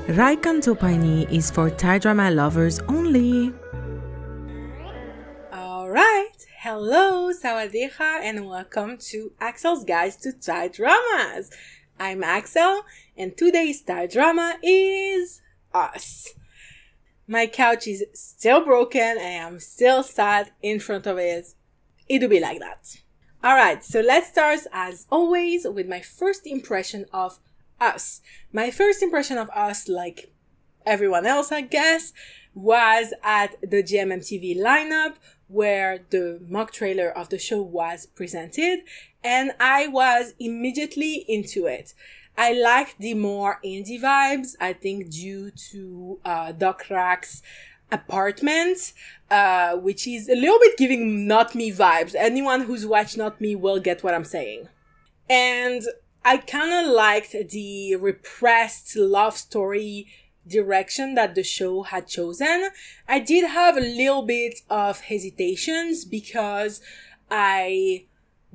Raikantopani is for Thai drama lovers only. Alright, hello, sawadee-kha, and welcome to Axelle's Guides to Thai Dramas. I'm Axelle, and today's Thai drama is Us. My couch is still broken, and I'm still sat in front of it. It'll be like that. Alright, so let's start as always with my first impression of Us. My first impression of Us, like everyone else I guess, was at the GMMTV lineup where the mock trailer of the show was presented, and I was immediately into it. I liked the more indie vibes, I think due to Doc Rak's apartment, which is a little bit giving Not Me vibes. Anyone who's watched Not Me will get what I'm saying. And I kind of liked the repressed love story direction that the show had chosen. I did have a little bit of hesitations because I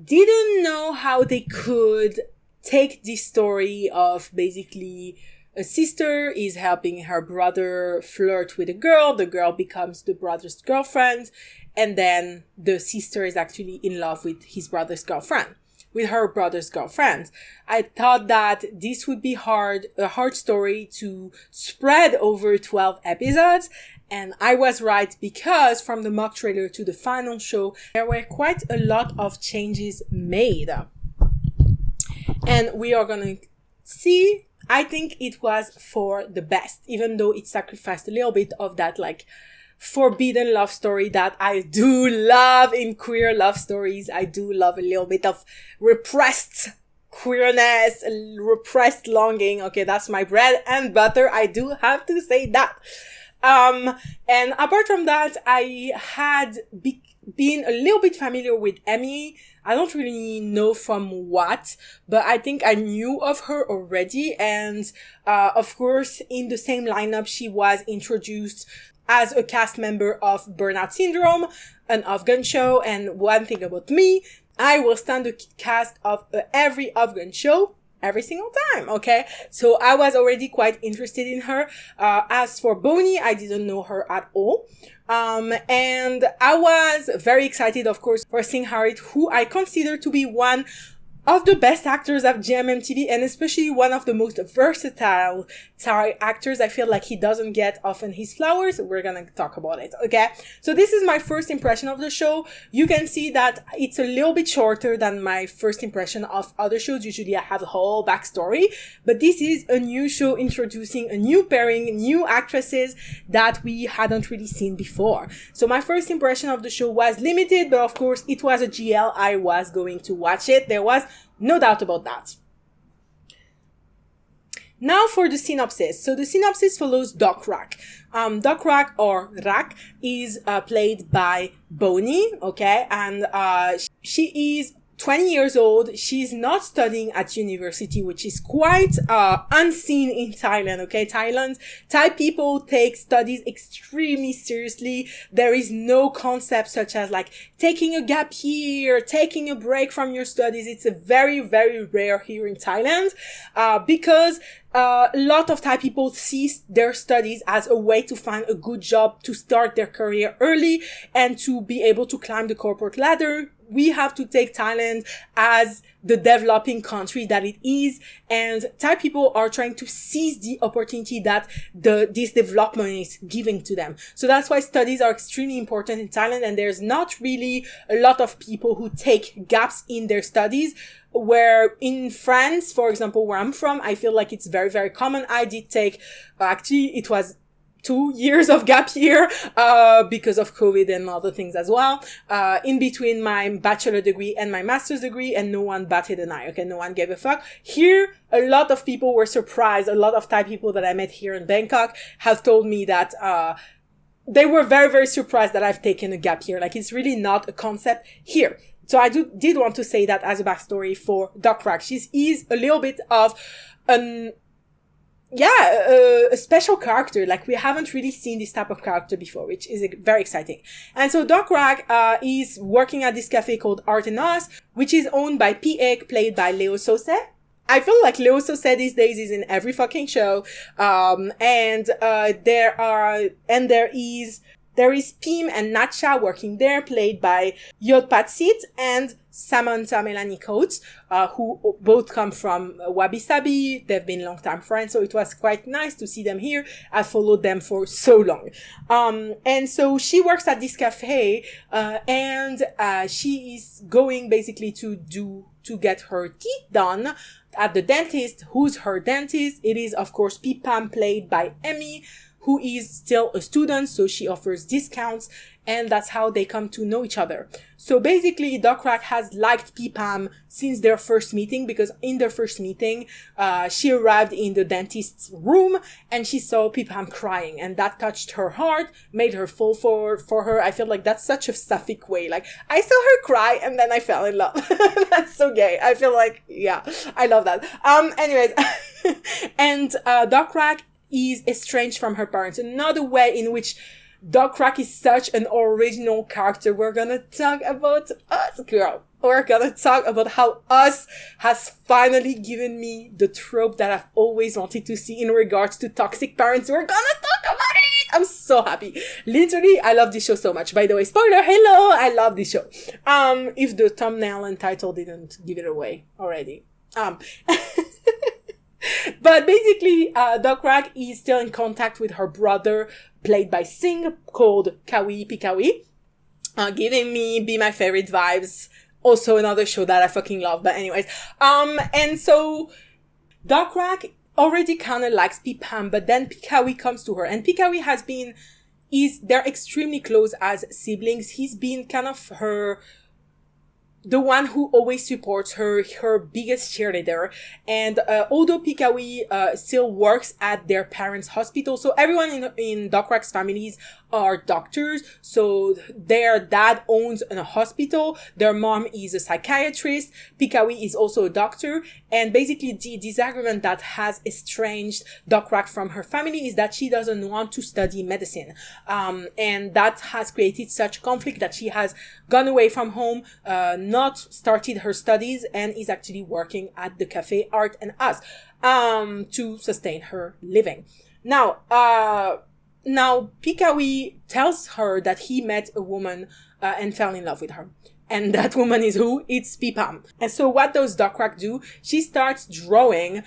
didn't know how they could take this story of basically a sister is helping her brother flirt with a girl, the girl becomes the brother's girlfriend, and then the sister is actually in love with his brother's girlfriend. With her brother's girlfriend. I thought that this would be a hard story to spread over 12 episodes. And I was right because from the mock trailer to the final show, there were quite a lot of changes made. And we are gonna see, I think it was for the best, even though it sacrificed a little bit of that forbidden love story that I do love in queer love stories. I do love a little bit of repressed queerness, repressed longing. Okay, that's my bread and butter. I do have to say that. And apart from that, I had been a little bit familiar with Emmy. I don't really know from what, but I think I knew of her already. And, of course, in the same lineup, she was introduced as a cast member of Burnout Syndrome, an Afghan show. And one thing about me, I will stand the cast of every Afghan show every single time, okay? So I was already quite interested in her. As for Bonnie, I didn't know her at all. And I was very excited, of course, for seeing Harit, who I consider to be one of the best actors of GMMTV, and especially one of the most versatile Thai actors. I feel like he doesn't get often his flowers. We're gonna talk about it, okay? So this is my first impression of the show. You can see that it's a little bit shorter than my first impression of other shows. Usually I have a whole backstory, but this is a new show introducing a new pairing, new actresses that we hadn't really seen before. So my first impression of the show was limited, but of course it was a GL. I was going to watch it. There was no doubt about that. Now for the synopsis. So the synopsis follows Doc Rak. Doc Rak, or Rak, is played by Bonnie, okay? And she is 20 years old. She's not studying at university, which is quite unseen in Thailand, okay? Thai people take studies extremely seriously. There is no concept such as taking a gap year, taking a break from your studies. It's a very, very rare here in Thailand because a lot of Thai people see their studies as a way to find a good job, to start their career early, and to be able to climb the corporate ladder. We have to take Thailand as the developing country that it is, and Thai people are trying to seize the opportunity that this development is giving to them. So that's why studies are extremely important in Thailand, and there's not really a lot of people who take gaps in their studies. Where in France, for example, where I'm from, I feel like it's very, very common. I did take, actually, it was 2 years of gap year, because of COVID and other things as well, in between my bachelor degree and my master's degree, and no one batted an eye, okay? No one gave a fuck. Here, a lot of people were surprised. A lot of Thai people that I met here in Bangkok have told me that, they were very, very surprised that I've taken a gap year. It's really not a concept here. So I did want to say that as a backstory for Doc Rak. She is a little bit of a special character. We haven't really seen this type of character before, which is very exciting. And so Doc Rak is working at this cafe called Art and Us, which is owned by P.Egg, played by Leo Sose. I feel like Leo Said these days is in every fucking show. There is Pim and Nacha working there, played by Yod Patsit and Samantha Melanie Coates, who both come from Wabi Sabi. They've been longtime friends, so it was quite nice to see them here. I followed them for so long. And so she works at this cafe, and she is going basically to get her teeth done at the dentist. Who's her dentist? It is, of course, Pipam, played by Emmy, who is still a student, so she offers discounts, and that's how they come to know each other. So basically, Dokrak has liked Pipam since their first meeting, because in their first meeting, she arrived in the dentist's room, and she saw Pipam crying, and that touched her heart, made her fall for her. I feel like that's such a sapphic way. Like, I saw her cry, and then I fell in love. That's so gay. I feel like, yeah, I love that. Anyways, and Dokrak is estranged from her parents. Another way in which Dokrak is such an original character. We're gonna talk about Us, girl. We're gonna talk about how Us has finally given me the trope that I've always wanted to see in regards to toxic parents. We're gonna talk about it! I'm so happy. Literally, I love this show so much. By the way, spoiler, hello! I love this show. If the thumbnail and title didn't give it away already. But basically, Dokrak is still in contact with her brother, played by Singh, called Kawi Pikawi, giving me Be My Favorite vibes. Also another show that I fucking love. But anyways, and so Dokrak already kind of likes Pipam, but then Pikawi comes to her, and Pikawi they're extremely close as siblings. He's been kind of the one who always supports her biggest cheerleader. And although Pikawi still works at their parents' hospital, so everyone in Dokrak's families are doctors. So their dad owns a hospital, their mom is a psychiatrist, Pikawi is also a doctor, and basically the disagreement that has estranged Dokrak from her family is that she doesn't want to study medicine. And that has created such conflict that she has gone away from home, not started her studies, and is actually working at the cafe Art and Us to sustain her living. Now Pikawi tells her that he met a woman and fell in love with her. And that woman is who? It's Pipam. And so what does Dokrak do? She starts drawing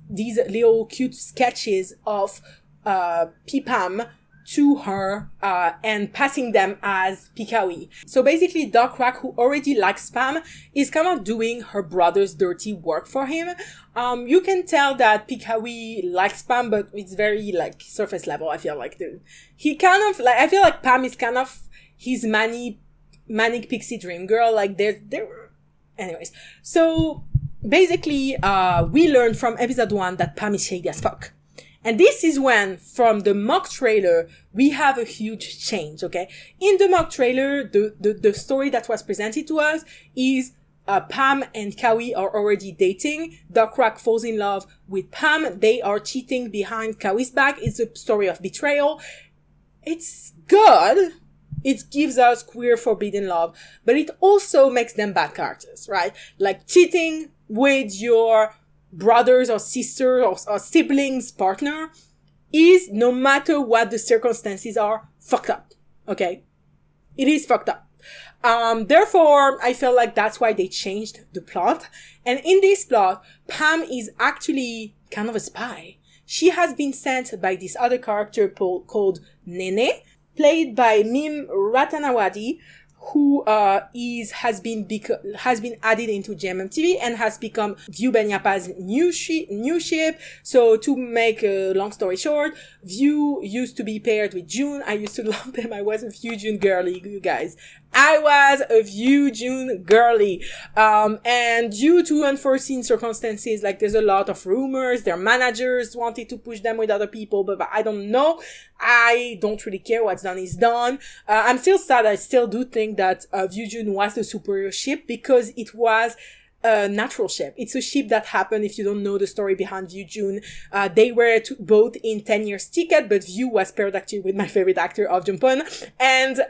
these little cute sketches of Pipam to her and passing them as Pikawi. So basically Dokrak, who already likes Pam, is kind of doing her brother's dirty work for him. You can tell that Pikawi likes Pam, but it's very like surface level. I feel like he kind of like, I feel like Pam is kind of his manic pixie dream girl. Like anyways. So basically we learned from episode 1 that Pam is shady as fuck. And this is when, from the mock trailer, we have a huge change, okay? In the mock trailer, the story that was presented to us is Pam and Kawi are already dating. Dokrak falls in love with Pam. They are cheating behind Kawi's back. It's a story of betrayal. It's good. It gives us queer forbidden love, but it also makes them bad characters, right? Like cheating with your brothers or sister or siblings partner is, no matter what the circumstances are, fucked up. Okay? It is fucked up. Therefore, I feel like that's why they changed the plot. And in this plot, Pam is actually kind of a spy. She has been sent by this other character called Nene, played by Mim Ratanawadi, who has been added into GMMTV and has become View Benyapa's new ship. So to make a long story short, View used to be paired with June. I used to love them. I was a View June girly, you guys. I was a View June girly. And due to unforeseen circumstances, like there's a lot of rumors, their managers wanted to push them with other people, but I don't know. I don't really care. What's done is done. I'm still sad. I still do think that View June was the superior ship because it was a natural ship. It's a ship that happened, if you don't know the story behind View Jun. They were both in 10 Years Ticket, but View was paired actually with my favorite actor of Jumpon. And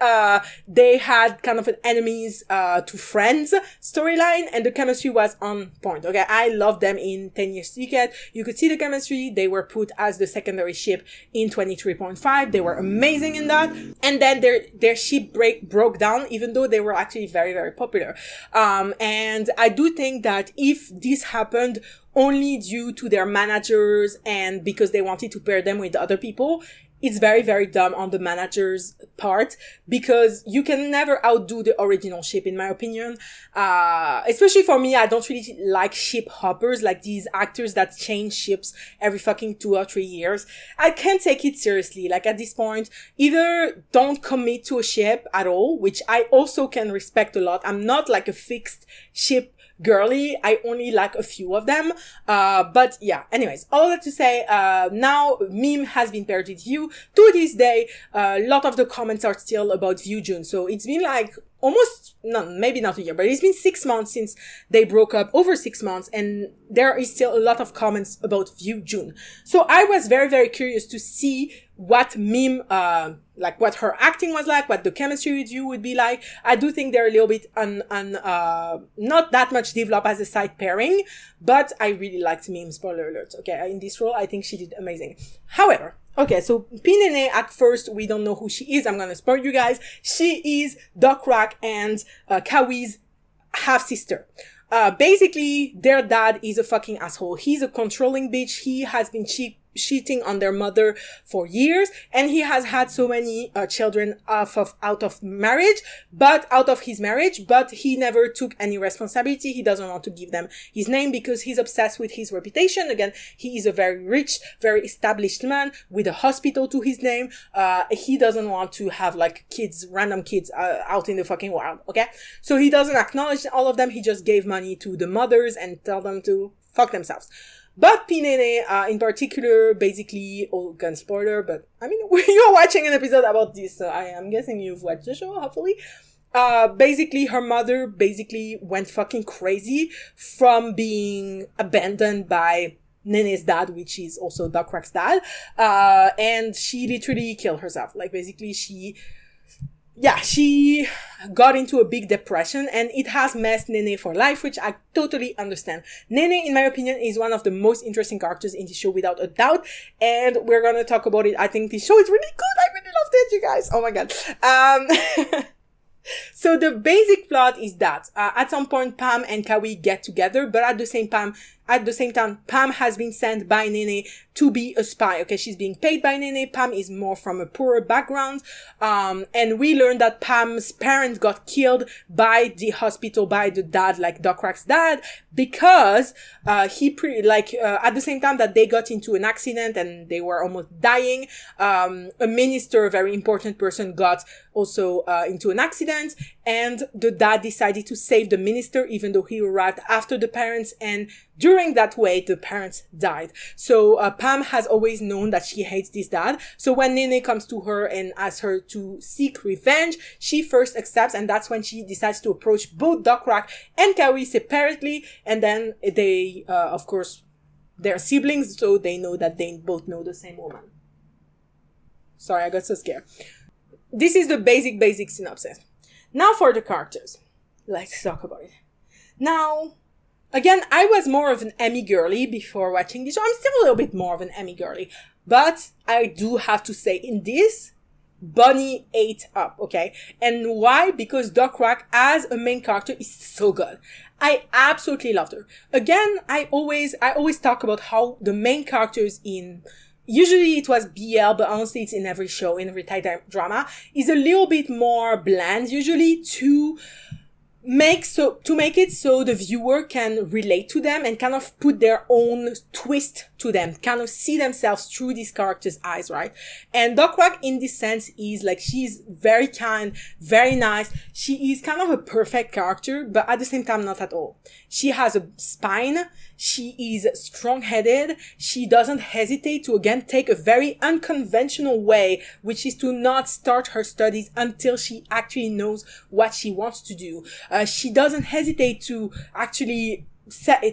they had kind of an enemies to friends storyline, and the chemistry was on point. Okay, I loved them in 10 Years Ticket. You could see the chemistry. They were put as the secondary ship in 23.5. They were amazing in that. And then their ship broke down, even though they were actually very, very popular. And I do think that if this happened only due to their managers and because they wanted to pair them with other people, it's very, very dumb on the manager's part, because you can never outdo the original ship, in my opinion. Especially for me, I don't really like ship hoppers, like these actors that change ships every fucking 2 or 3 years. I can't take it seriously. Like, at this point, either don't commit to a ship at all, which I also can respect a lot. I'm not like a fixed ship girly. I only like a few of them. But yeah, anyways, all that to say, now Meme has been paired with View. To this day, a lot of the comments are still about View Jun. So it's been like almost, no, maybe not a year, but it's been 6 months since they broke up, over 6 months, and there is still a lot of comments about View Jun. So I was very, very curious to see what Meme, like what her acting was like, what the chemistry with View would be like. I do think they're a little bit not that much developed as a side pairing, but I really liked Meme, spoiler alert. Okay, in this role, I think she did amazing. However, okay, so Pinene, at first, we don't know who she is. I'm gonna spoil you guys. She is Dokrak and Kawi's half-sister. Basically, their dad is a fucking asshole. He's a controlling bitch. He has been cheating on their mother for years, and he has had so many children out of his marriage, but he never took any responsibility. He doesn't want to give them his name because he's obsessed with his reputation. Again, he is a very rich, very established man with a hospital to his name. He doesn't want to have like random kids out in the fucking wild. Okay, so he doesn't acknowledge all of them. He just gave money to the mothers and tell them to fuck themselves. But Pinene, in particular, basically, gun spoiler, but I mean, you're watching an episode about this, so I am guessing you've watched the show, hopefully. Basically, her mother basically went fucking crazy from being abandoned by Nene's dad, which is also Dokrak's dad, and she literally killed herself. Like, basically, she got into a big depression, and it has messed Nene for life, which I totally understand. Nene, in my opinion, is one of the most interesting characters in the show, without a doubt, and we're gonna talk about it. I think the show is really good. I really loved it, you guys. Oh my god. So the basic plot is that at some point Pam and Kawi get together, but at the same time, Pam has been sent by Nene to be a spy. Okay, she's being paid by Nene. Pam is more from a poorer background. And we learned that Pam's parents got killed by the hospital, by the dad, like Dokrak's dad, because at the same time that they got into an accident and they were almost dying, a minister, a very important person, got also into an accident, and the dad decided to save the minister, even though he arrived after the parents, and during that wait, the parents died. So Pam has always known that she hates this dad. So when Nene comes to her and asks her to seek revenge, she first accepts, and that's when she decides to approach both Dokrak and Kawi separately, and then they, of course, they're siblings, so they know that they both know the same woman. Sorry, I got so scared. This is the basic synopsis. Now for the characters. Let's talk about it. Now, again, I was more of an Emmy girly before watching this show. I'm still a little bit more of an Emmy girly. But I do have to say, in this, Bunny ate up, okay? And why? Because Dokrak, as a main character, is so good. I absolutely loved her. Again, I always talk about how the main characters in... Usually it was BL, but honestly it's in every show, in every Thai drama, is a little bit more bland, usually, to make it so the viewer can relate to them and kind of put their own twist to them, kind of see themselves through these characters' eyes, right? And Dokrak, in this sense, is like, she's very kind, very nice. She is kind of a perfect character, but at the same time, not at all. She has a spine. She is strong-headed. She doesn't hesitate to, again, take a very unconventional way, which is to not start her studies until she actually knows what she wants to do. She doesn't hesitate to actually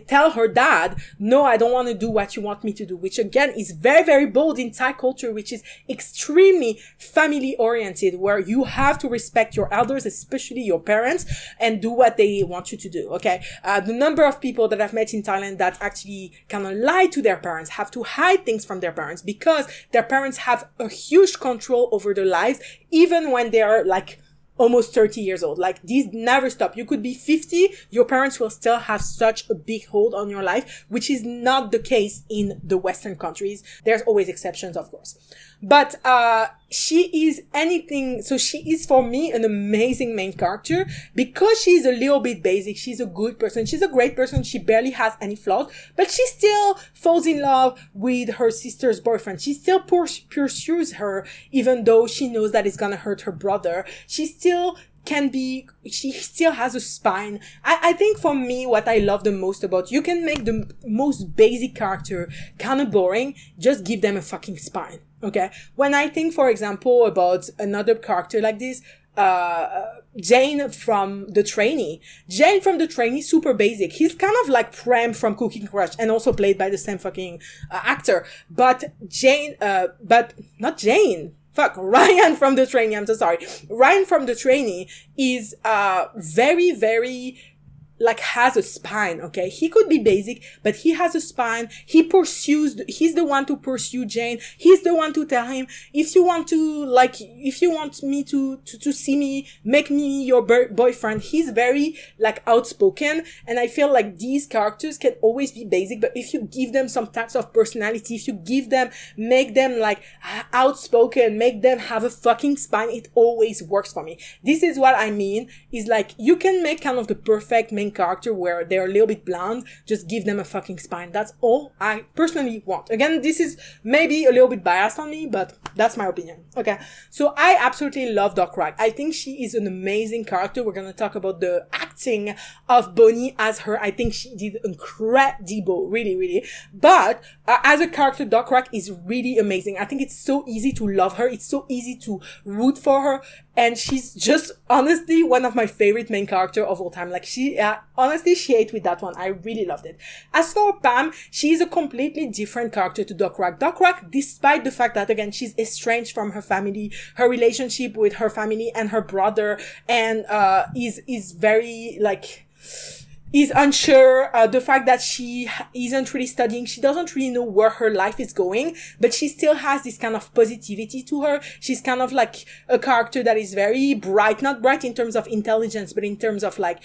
tell her dad, no, I don't want to do what you want me to do, which again is very, very bold in Thai culture, which is extremely family oriented, where you have to respect your elders, especially your parents, and do what they want you to do. Okay. The number of people that I've met in Thailand that actually kind of lie to their parents, have to hide things from their parents because their parents have a huge control over their lives, even when they are like almost 30 years old. Like, these never stop. You could be 50, your parents will still have such a big hold on your life, which is not the case in the Western countries. There's always exceptions, of course. But, she is for me an amazing main character because she's a little bit basic. She's a good person. She's a great person. She barely has any flaws, but she still falls in love with her sister's boyfriend. She still pursues her, even though she knows that it's gonna hurt her brother. She still has a spine. I think for me, what I love the most about, you can make the most basic character kind of boring, just give them a fucking spine. Okay. When I think, for example, about another character like this, Jane from The Trainee. Jane from The Trainee, super basic. He's kind of like Prem from Cooking Crush, and also played by the same fucking actor. But not Jane. Ryan from The Trainee. I'm so sorry. Ryan from The Trainee is very, very, like, has a spine. Okay, he could be basic, but he has a spine. He's the one to pursue Jane. He's the one to tell him, if you want me to see me, make me your boyfriend. He's very, like, outspoken, and I feel like these characters can always be basic, but if you give them some types of personality, if you make them like outspoken, make them have a fucking spine, it always works for me. This is what I mean, is like, you can make kind of the perfect main character where they're a little bit blonde, just give them a fucking spine. That's all I personally want. Again, this is maybe a little bit biased on me, but that's my opinion. Okay, so I absolutely love Doc Rack. I think she is an amazing character. We're gonna talk about the acting of Bonnie as her. I think she did incredible, really, really. But as a character, Doc Rack is really amazing. I think it's so easy to love her. It's so easy to root for her. And she's just honestly one of my favorite main character of all time. Like, she ate with that one. I really loved it. As for Pam, she's a completely different character to Doc Rack. Doc Rack, despite the fact that, again, she's estranged from her family, her relationship with her family and her brother, and is very, like, is unsure, the fact that she isn't really studying, she doesn't really know where her life is going, but she still has this kind of positivity to her. She's kind of like a character that is very bright, not bright in terms of intelligence, but in terms of, like,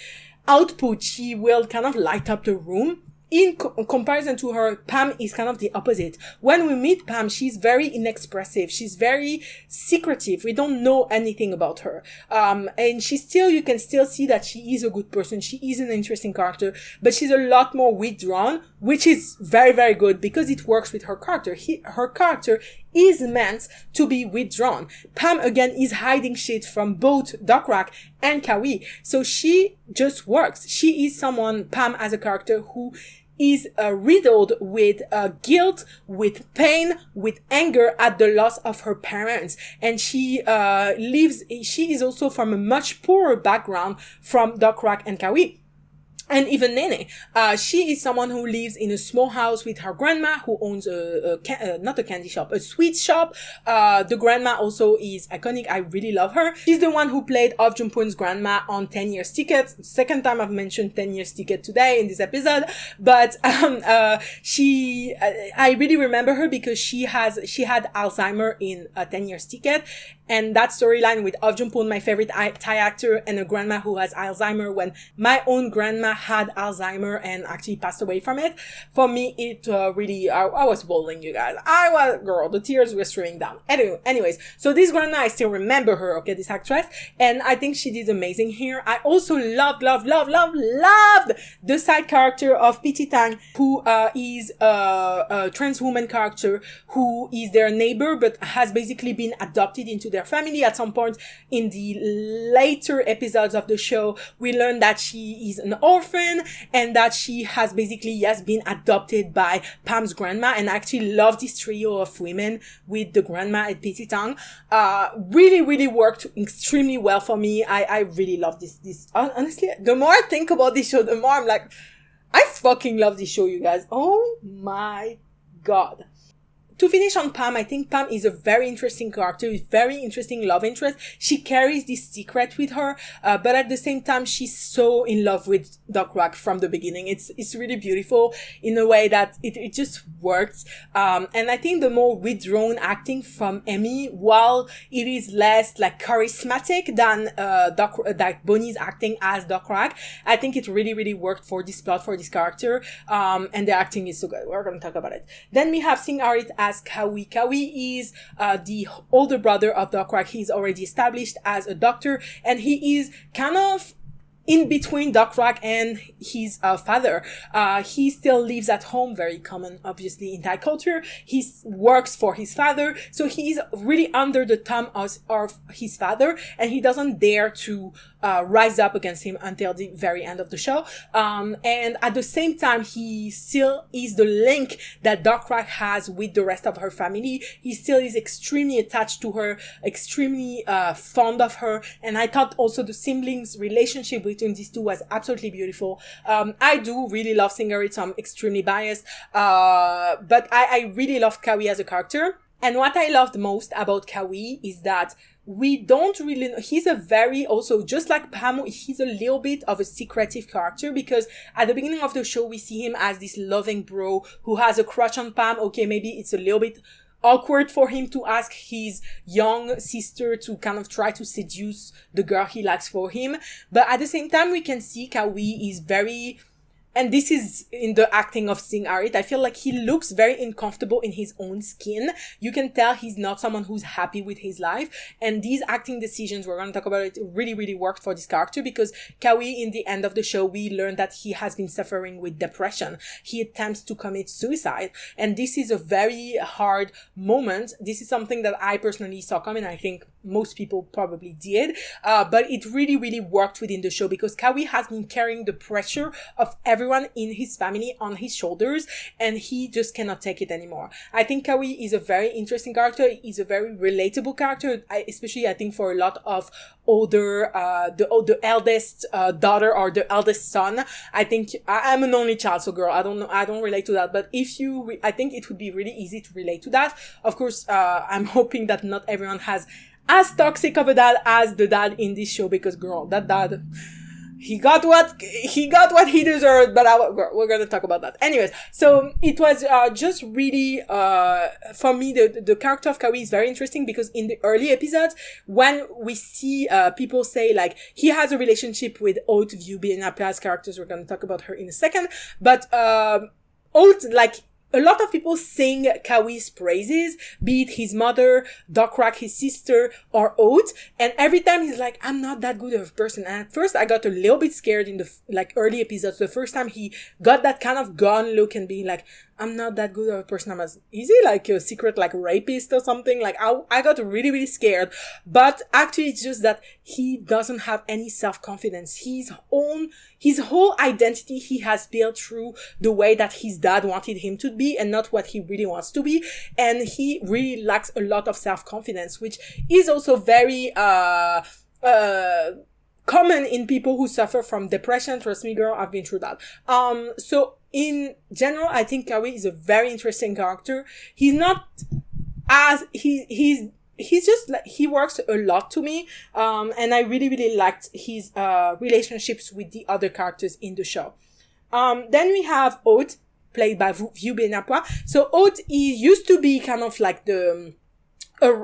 output. She will kind of light up the room. In comparison to her, Pam is kind of the opposite. When we meet Pam, she's very inexpressive. She's very secretive. We don't know anything about her. And you can still see that she is a good person. She is an interesting character, but she's a lot more withdrawn, which is very, very good because it works with her character. Her character is meant to be withdrawn. Pam, again, is hiding shit from both Doc Rack and Kawi. So she just works. She is Pam as a character who is riddled with guilt, with pain, with anger at the loss of her parents. And she is also from a much poorer background from Doc Rack and Kawi. And even Nene. She is someone who lives in a small house with her grandma, who owns not a candy shop, a sweet shop. The grandma also is iconic. I really love her. She's the one who played Of Jumpoon's grandma on 10 Years Ticket. Second time I've mentioned 10 Years Ticket today in this episode. But, I really remember her because she had Alzheimer in 10 Years Ticket. And that storyline with Of Jumpoon, my favorite Thai actor, and a grandma who has Alzheimer, when my own grandma had Alzheimer and actually passed away from it. For me, it really, I was bawling, you guys. The tears were streaming down. Anyways, so this grandma, I still remember her, okay, this actress, and I think she did amazing here. I also loved the side character of Piti Tang, who is a trans woman character who is their neighbor, but has basically been adopted into their family. At some point in the later episodes of the show, we learn that she is an orphan orphan, and that she has basically, yes, been adopted by Pam's grandma. And I actually love this trio of women with the grandma at Petit Tongue. Really, really worked extremely well for me. I really love this. Honestly, the more I think about this show, the more I'm like, I fucking love this show, you guys. Oh my god. To finish on Pam, I think Pam is a very interesting character with very interesting love interest. She carries this secret with her, but at the same time, she's so in love with Doc Rock from the beginning. It's really beautiful in a way that it just works. And I think the more withdrawn acting from Emmy, while it is less like charismatic than Bonnie's acting as Doc Rock, I think it really, really worked for this plot, for this character. And the acting is so good. We're going to talk about it. Then we have Sing Arit as Kawi. Kawi is the older brother of Doc Rock. He's already established as a doctor, and he is kind of in between Doc Rock and his father. He still lives at home, very common, obviously, in Thai culture. He works for his father, so he's really under the thumb of his father, and he doesn't dare to rise up against him until the very end of the show. And at the same time, he still is the link that Doc Rock has with the rest of her family. He still is extremely attached to her, extremely fond of her, and I thought also the siblings' relationship between these two was absolutely beautiful. I do really love Singarit, so I'm extremely biased, but I really love Kawi as a character. And what I loved most about Kawi is that we don't really know. He's a very, also, just like Pam, he's a little bit of a secretive character, because at the beginning of the show, we see him as this loving bro who has a crush on Pam. Okay, maybe it's a little bit awkward for him to ask his young sister to kind of try to seduce the girl he likes for him. But at the same time, we can see Kawi is very, and this is in the acting of Sing Arit, I feel like he looks very uncomfortable in his own skin. You can tell he's not someone who's happy with his life. And these acting decisions, we're going to talk about it, really, really worked for this character, because Kawi, in the end of the show, we learned that he has been suffering with depression. He attempts to commit suicide. And this is a very hard moment. This is something that I personally saw coming. I think most people probably did. But it really, really worked within the show, because Kawi has been carrying the pressure of everyone in his family on his shoulders, and he just cannot take it anymore. I think Kawi is a very interesting character. He's a very relatable character, especially I think for a lot of older, the eldest daughter or the eldest son. I think I'm an only child, so girl, I don't relate to that. But if you, I think it would be really easy to relate to that. Of course, I'm hoping that not everyone has as toxic of a dad as the dad in this show, because girl, that dad, he got what he deserved, but we're gonna talk about that. Anyways, so it was just really, for me, the character of Kawi is very interesting, because in the early episodes, when we see people say, like, he has a relationship with Haute Viewby and Apia's characters, we're gonna talk about her in a second, but Haute, like, a lot of people sing Kawi's praises, be it his mother, Doc Rock, his sister, or Haute, and every time he's like, I'm not that good of a person. And at first I got a little bit scared in the early episodes. The first time he got that kind of gone look and being like, I'm not that good of a person. Is he like a secret like rapist or something? Like I got really, really scared. But actually it's just that he doesn't have any self-confidence. His whole identity he has built through the way that his dad wanted him to be and not what he really wants to be. And he really lacks a lot of self-confidence, which is also very, common in people who suffer from depression. Trust me, girl, I've been through that. So in general, I think Kawi is a very interesting character. He's not as, he's just like, he works a lot to me. And I really, really liked his, relationships with the other characters in the show. Then we have Haute, played by Viewby Napwa. So Haute, he used to be kind of like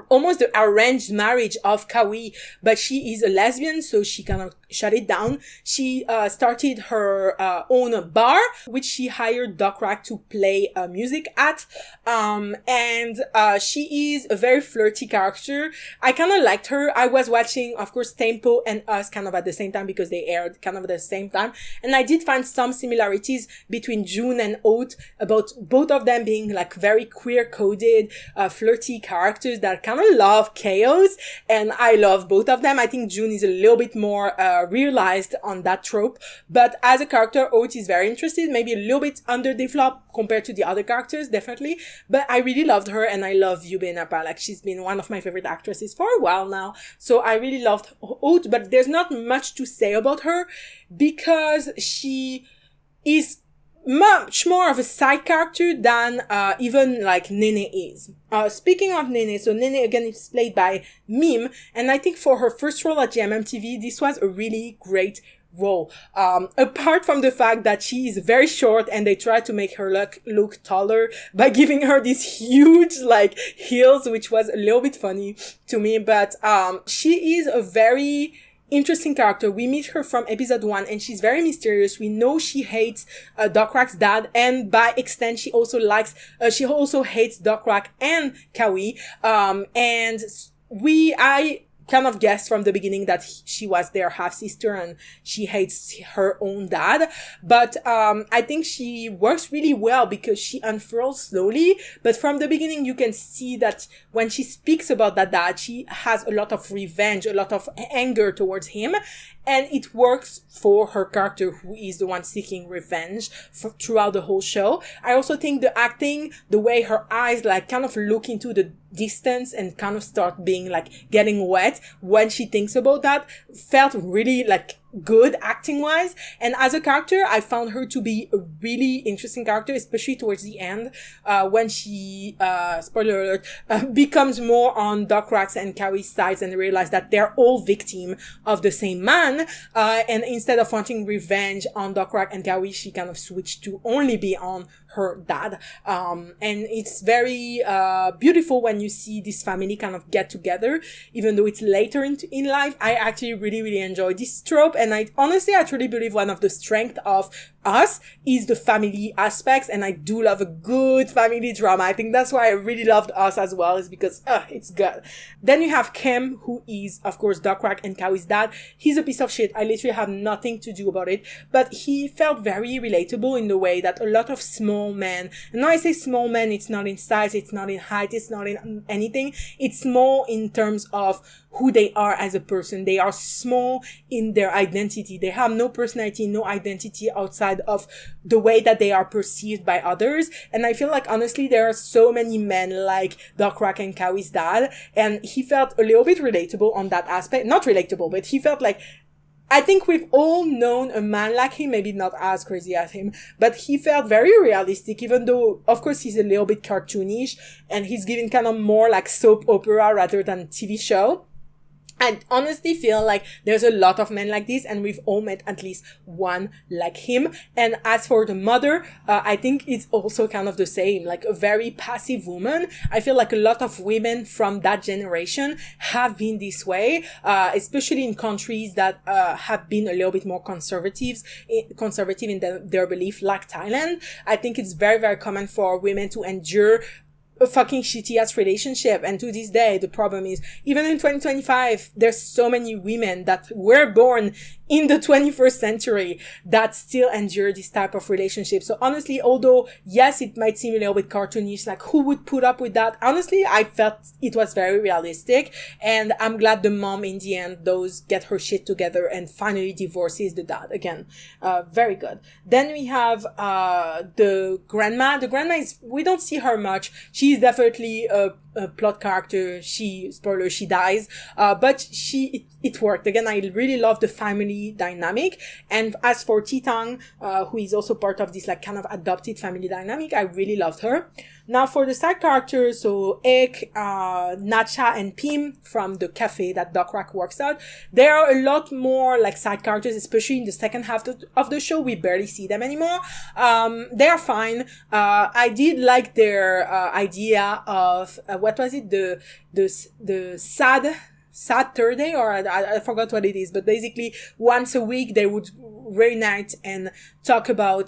almost the arranged marriage of Kawi, but she is a lesbian, so she kind of shut it down. She started her own bar, which she hired Doc Rock to play music at. And she is a very flirty character. I kind of liked her. I was watching, of course, Tempo and Us kind of at the same time, because they aired kind of at the same time. And I did find some similarities between June and Haute, about both of them being like very queer-coded, flirty characters that kind of love chaos, and I love both of them. I think June is a little bit more realized on that trope. But as a character, Oat is very interested, maybe a little bit underdeveloped compared to the other characters, definitely. But I really loved her, and I love Yube Napa. Like, she's been one of my favorite actresses for a while now. So I really loved Oat, but there's not much to say about her because she is much more of a side character than even like Nene is. Speaking of Nene, so Nene again is played by Mime, and I think for her first role at GMMTV, this was a really great role. Apart from the fact that she is very short and they try to make her look taller by giving her these huge like heels, which was a little bit funny to me, but she is a very interesting character. We meet her from episode 1 and she's very mysterious. We know she hates Dokrak's dad, and by extent she also hates Dokrak and Kawi. And I kind of guessed from the beginning that she was their half-sister and she hates her own dad. But I think she works really well because she unfurls slowly. But from the beginning, you can see that when she speaks about that dad, she has a lot of revenge, a lot of anger towards him. And it works for her character, who is the one seeking revenge throughout the whole show. I also think the acting, the way her eyes like kind of look into the distance and kind of start being like getting wet when she thinks about that, felt really like good acting wise. And as a character, I found her to be a really interesting character, especially towards the end, when she, spoiler alert, becomes more on Dokrak's and Kawi's sides and realize that they're all victim of the same man. And instead of wanting revenge on Dokrak and Kawi, she kind of switched to only be on her dad. And it's very beautiful when you see this family kind of get together, even though it's later in life. I actually really, really enjoy this trope, and I truly believe one of the strengths of Us is the family aspects, and I do love a good family drama. I think that's why I really loved Us as well, is because it's good. Then you have Kem, who is of course Dokrak and Kawi's dad. He's a piece of shit. I literally have nothing to do about it, but he felt very relatable in the way that a lot of small men, and when I say small men, it's not in size, it's not in height, it's not in anything, it's small in terms of who they are as a person. They are small in their identity. They have no personality, no identity outside of the way that they are perceived by others. And I feel like, honestly, there are so many men like Dokrak and Kawi's dad, and he felt a little bit relatable on that aspect. Not relatable, but he felt like, I think we've all known a man like him, maybe not as crazy as him, but he felt very realistic, even though, of course, he's a little bit cartoonish, and he's giving kind of more like soap opera rather than TV show. I honestly feel like there's a lot of men like this, and we've all met at least one like him. And as for the mother, I think it's also kind of the same, like a very passive woman. I feel like a lot of women from that generation have been this way, especially in countries that have been a little bit more conservative in their belief, like Thailand. I think it's very, very common for women to endure a fucking shitty ass relationship. And to this day, the problem is, even in 2025, there's so many women that were born in the 21st century that still endure this type of relationship. So honestly, although yes, it might seem a little bit cartoonish, like who would put up with that? Honestly, I felt it was very realistic, and I'm glad the mom in the end does get her shit together and finally divorces the dad again. Very good. Then we have the grandma. The grandma is, we don't see her much. She's definitely a plot character. She dies, but it worked. Again, I really love the family dynamic. And as for Titang, who is also part of this like kind of adopted family dynamic, I really loved her. Now for the side characters, so Ek, Nacha, and Pim from the cafe that Dokrak works at, there are a lot more like side characters, especially in the second half of the show. We barely see them anymore. They are fine. I did like their idea of what was it, the sad Thursday, or I forgot what it is, but basically once a week they would reunite and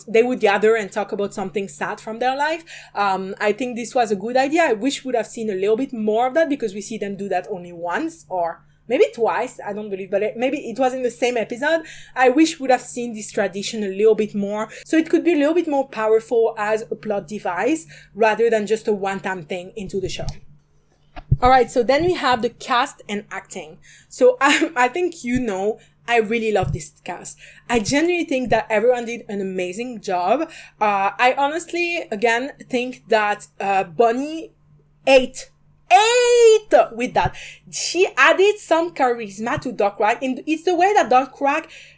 they would gather and talk about something sad from their life. I think this was a good idea. I wish we would have seen a little bit more of that, because we see them do that only once or maybe twice, I don't believe, but maybe it was in the same episode. I wish we would have seen this tradition a little bit more, so it could be a little bit more powerful as a plot device rather than just a one-time thing into the show. Alright, so then we have the cast and acting. So I think I really love this cast. I genuinely think that everyone did an amazing job. I honestly, again, think that Bonnie ate with that. She added some charisma to Doc and it's the way that Doc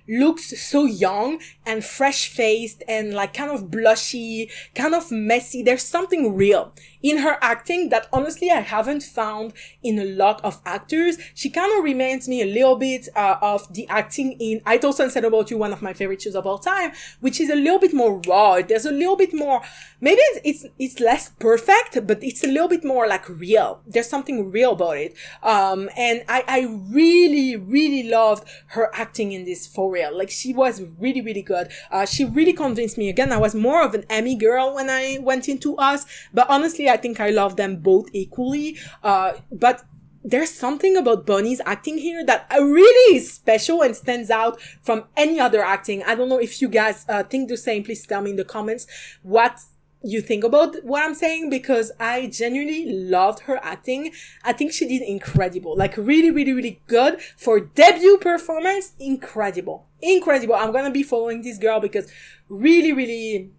looks so young and fresh-faced and like kind of blushy, kind of messy. There's something real in her acting that honestly I haven't found in a lot of actors. She kind of reminds me a little bit of the acting in I Told Sunset About You, one of my favorite shows of all time, which is a little bit more raw. There's a little bit more, maybe it's less perfect, but it's a little bit more like real. There's something real about it. And I really, really loved her acting in this, for real. Like, she was really, really good. She really convinced me. Again, I was more of an Emmy girl when I went into Us, but honestly, I think I love them both equally. But there's something about Bonnie's acting here that really is special and stands out from any other acting. I don't know if you guys think the same. Please tell me in the comments what you think about what I'm saying, because I genuinely loved her acting. I think she did incredible, like really, really, really good for debut performance. Incredible. I'm gonna be following this girl because really, really,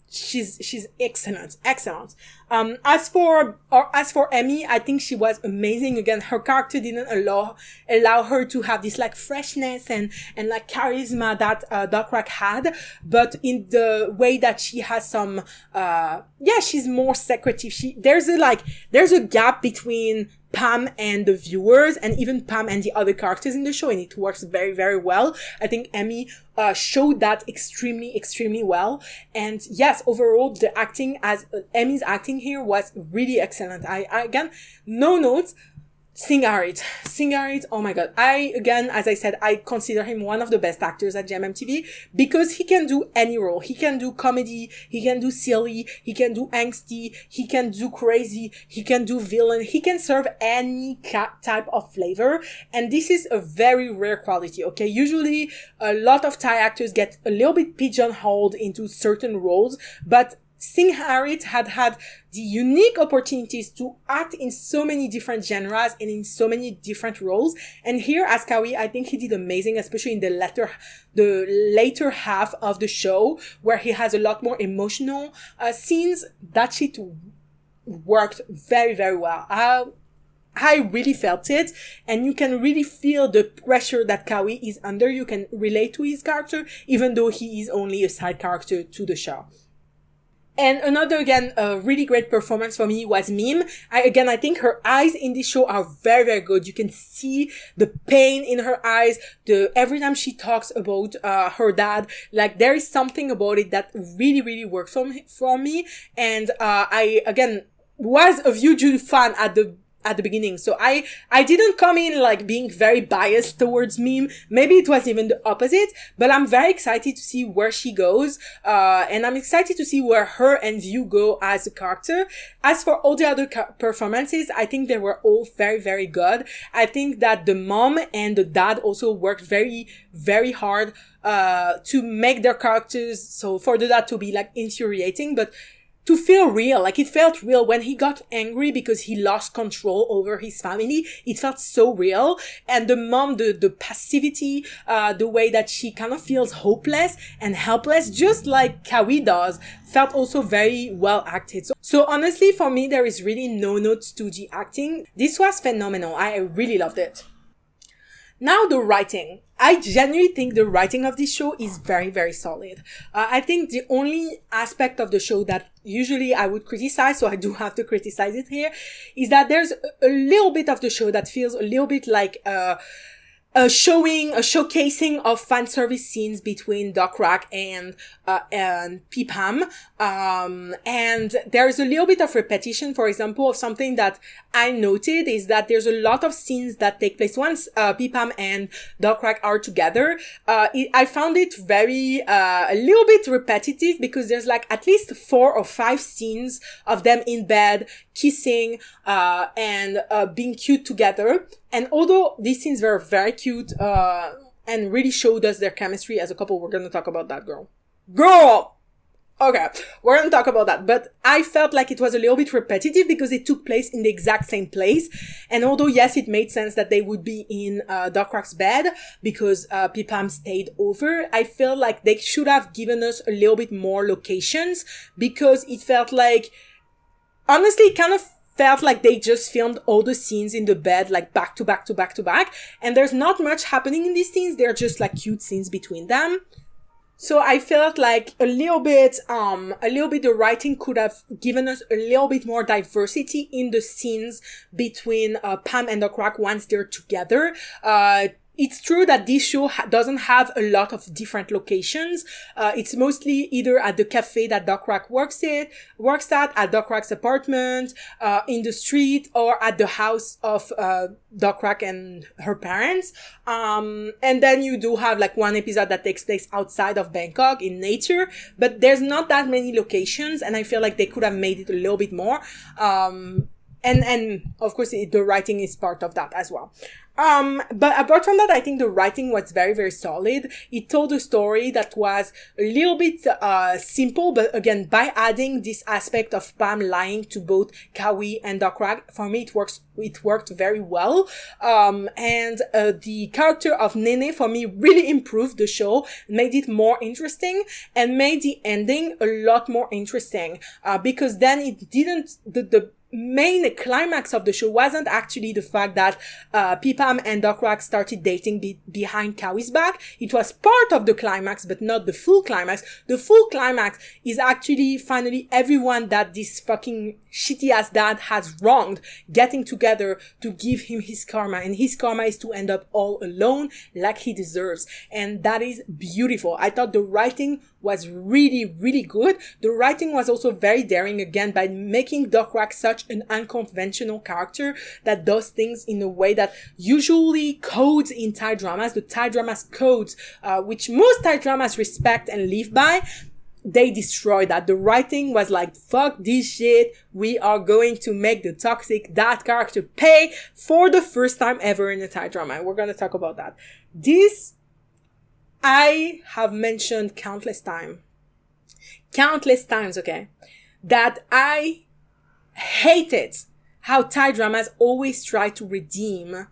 she's excellent. As for Emmy, I think she was amazing. Again, her character didn't allow her to have this like freshness and like charisma that Doc had, but in the way that she has some she's more secretive. There's a gap between Pam and the viewers, and even Pam and the other characters in the show, and it works very, very well. I think Emmy showed that extremely, extremely well. And yes, overall, the acting as Emmy's acting here was really excellent. I again, no notes. Singarit, oh my god. Again, as I said, I consider him one of the best actors at GMMTV because he can do any role. He can do comedy, he can do silly, he can do angsty, he can do crazy, he can do villain, he can serve any type of flavor. And this is a very rare quality, okay? Usually, a lot of Thai actors get a little bit pigeonholed into certain roles, but Singharit had the unique opportunities to act in so many different genres and in so many different roles. And here as Kawi, I think he did amazing, especially in the later half of the show, where he has a lot more emotional scenes. That shit worked very, very well. I really felt it, and you can really feel the pressure that Kawi is under. You can relate to his character, even though he is only a side character to the show. And another, again, really great performance for me was Meme. I think her eyes in this show are very, very good. You can see the pain in her eyes. Every time she talks about, her dad, like there is something about it that really, really works for me. And, I, again, was a Vyuju fan at the beginning. So I didn't come in like being very biased towards Meme. Maybe it was even the opposite, but I'm very excited to see where she goes. And I'm excited to see where her and View go as a character. As for all the other performances, I think they were all very, very good. I think that the mom and the dad also worked very, very hard, to make their characters, so for the dad to be like infuriating, but to feel real. Like, it felt real when he got angry because he lost control over his family. It felt so real. And the mom, the passivity, the way that she kind of feels hopeless and helpless, just like Kawi does, felt also very well acted. So honestly, for me, there is really no notes to the acting. This was phenomenal. I really loved it. Now the writing. I genuinely think the writing of this show is very, very solid. I think the only aspect of the show that usually I would criticize, so I do have to criticize it here, is that there's a little bit of the show that feels a little bit like a showcasing of fan service scenes between Doc and P-Pam. And there's a little bit of repetition, for example, of something that I noted is that there's a lot of scenes that take place once, P-Pam and Doc are together. I found it very, a little bit repetitive because there's like at least 4 or 5 scenes of them in bed, kissing, and being cute together. And although these scenes were very cute, and really showed us their chemistry as a couple, we're gonna talk about that girl. Okay, we're gonna talk about that. But I felt like it was a little bit repetitive because it took place in the exact same place. And although, yes, it made sense that they would be in Doc Rock's bed because Pipam stayed over, I feel like they should have given us a little bit more locations because it felt like, honestly, it kind of felt like they just filmed all the scenes in the bed, like back to back to back to back. And there's not much happening in these scenes. They're just like cute scenes between them. So I felt like a little bit the writing could have given us a little bit more diversity in the scenes between Pam and Doc Rock once they're together. It's true that this show doesn't have a lot of different locations. It's mostly either at the cafe that Doc Rock works at Doc Rock's apartment, in the street, or at the house of Doc Rock and her parents. And then you do have like one episode that takes place outside of Bangkok in nature, but there's not that many locations, and I feel like they could have made it a little bit more. And of course the writing is part of that as well. But apart from that, I think the writing was very, very solid. It told a story that was a little bit, simple, but again, by adding this aspect of Pam lying to both Kawi and Doc Rock, for me, it worked very well. And the character of Nene, for me, really improved the show, made it more interesting, and made the ending a lot more interesting, because then it didn't, the main climax of the show wasn't actually the fact that Pipam and Doc Rock started dating behind Kawi's back. It was part of the climax, but not the full climax. The full climax is actually finally everyone that this fucking shitty ass dad has wronged getting together to give him his karma, and his karma is to end up all alone like he deserves, and that is beautiful. I thought the writing was really, really good. The writing was also very daring, again, by making Doc Rock such an unconventional character that does things in a way that usually codes in Thai dramas, the Thai dramas codes, which most Thai dramas respect and live by. They destroyed that. The writing was like, fuck this shit. We are going to make the toxic dad character pay for the first time ever in a Thai drama. We're going to talk about that. This, I have mentioned countless times, okay, that I hated how Thai dramas always try to redeem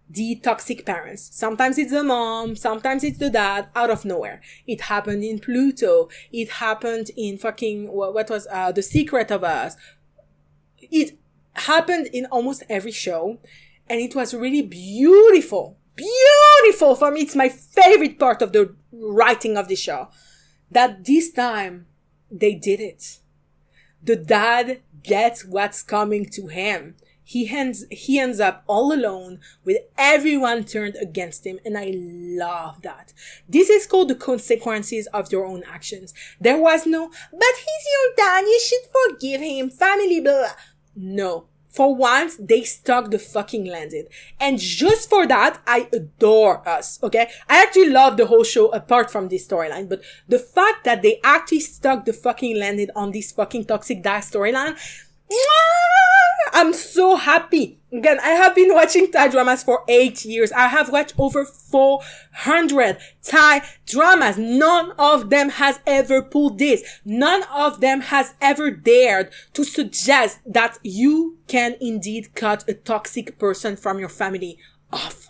the toxic parents. Sometimes it's the mom, sometimes it's the dad, out of nowhere. It happened in Pluto. It happened in fucking, what was, The Secret of Us. It happened in almost every show, and it was really beautiful. Beautiful! For me, it's my favorite part of the writing of the show. That this time, they did it. The dad gets what's coming to him. He ends up all alone with everyone turned against him, and I love that. This is called the consequences of your own actions. There was no, but he's your dad, you should forgive him, family, blah, blah. No. For once, they stuck the fucking landing. And just for that, I adore us, okay? I actually love the whole show apart from this storyline, but the fact that they actually stuck the fucking landing on this fucking toxic dad storyline, I'm so happy. Again, I have been watching Thai dramas for 8 years. I have watched over 400 Thai dramas. None of them has ever pulled this. None of them has ever dared to suggest that you can indeed cut a toxic person from your family off.